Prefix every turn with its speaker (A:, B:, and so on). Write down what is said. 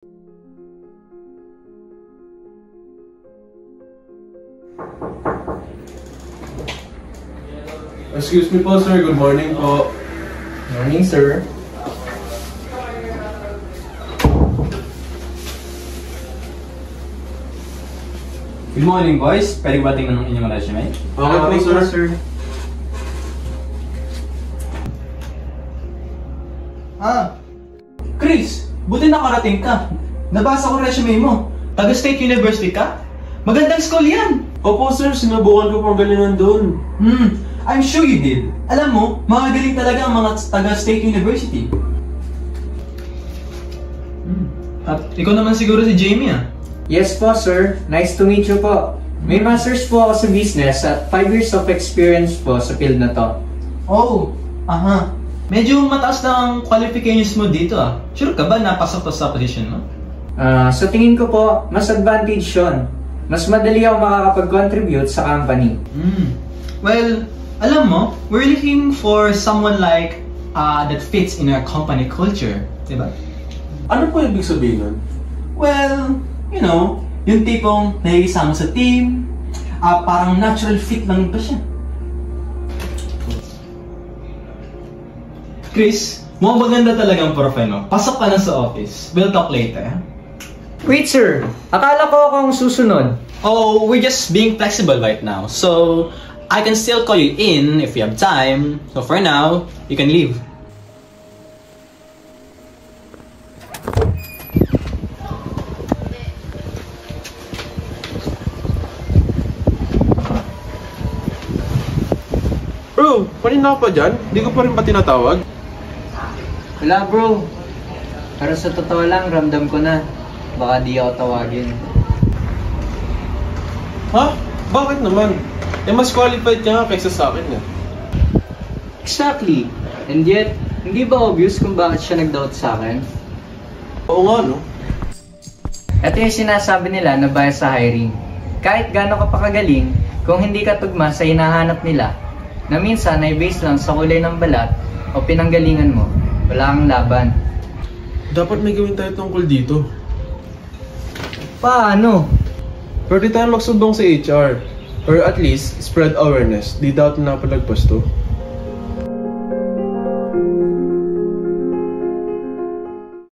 A: Excuse me po, sir. Good morning po.
B: Morning, sir.
C: Good morning, boys. Pwede ba tingnan ng inyong resume?
A: Okay po, sir.
C: Chris, buti nakarating ka. Nabasa ko resume mo. Taga State University ka? Magandang school yan.
A: Opo, sir. Sinubukan ko pang galingan doon.
C: I'm sure you did. Alam mo, mga galing talaga ang mga taga State University. At ikaw naman siguro si Jamie
B: Yes po, sir. Nice to meet you po. May master's po ako sa business at 5 years of experience po sa field na to.
C: Oh, aha. Medyo mataas na ang qualifications mo dito Sure ka ba napasok to sa position mo?
B: Sa tingin ko po, mas advantage yun. Mas madali ako makakapag-contribute sa company.
C: Well, alam mo, we're looking for someone like that fits in our company culture, diba?
A: Ano po ibig sabihin nun?
C: Well, you know, yung tipong nakikisama sa team, parang natural fit lang pa siya. Chris, mukhang maganda talagang profile mo. Pasok ka na sa office. We'll talk later.
B: Wait, sir. Akala ko akong susunod.
C: Oh, we're just being flexible right now. So, I can still call you in if you have time. So for now, you can leave.
A: Bro, kanina ka pa dyan? Hindi ko pa rin ba tinatawag?
B: Wala, bro. Pero sa totoo lang, ramdam ko na. Baka di ako tawagin.
A: Ha? Bakit naman? Mas qualified ka nga kaysa sa akin
B: Exactly. And yet, hindi ba obvious kung bakit siya nag-doubt sa akin?
A: Oo nga, no?
B: Ito yung sinasabi nila na bias sa hiring. Kahit gaano ka pa kagaling, kung hindi ka tugma sa hinahanap nila, na minsan ay based lang sa kulay ng balat o pinanggalingan mo, wala kang laban.
A: Dapat may gawin tayo tungkol dito.
B: Paano?
A: Pwede tayo magsumbong sa HR. Or at least, spread awareness. Di dapat na napalagpas to.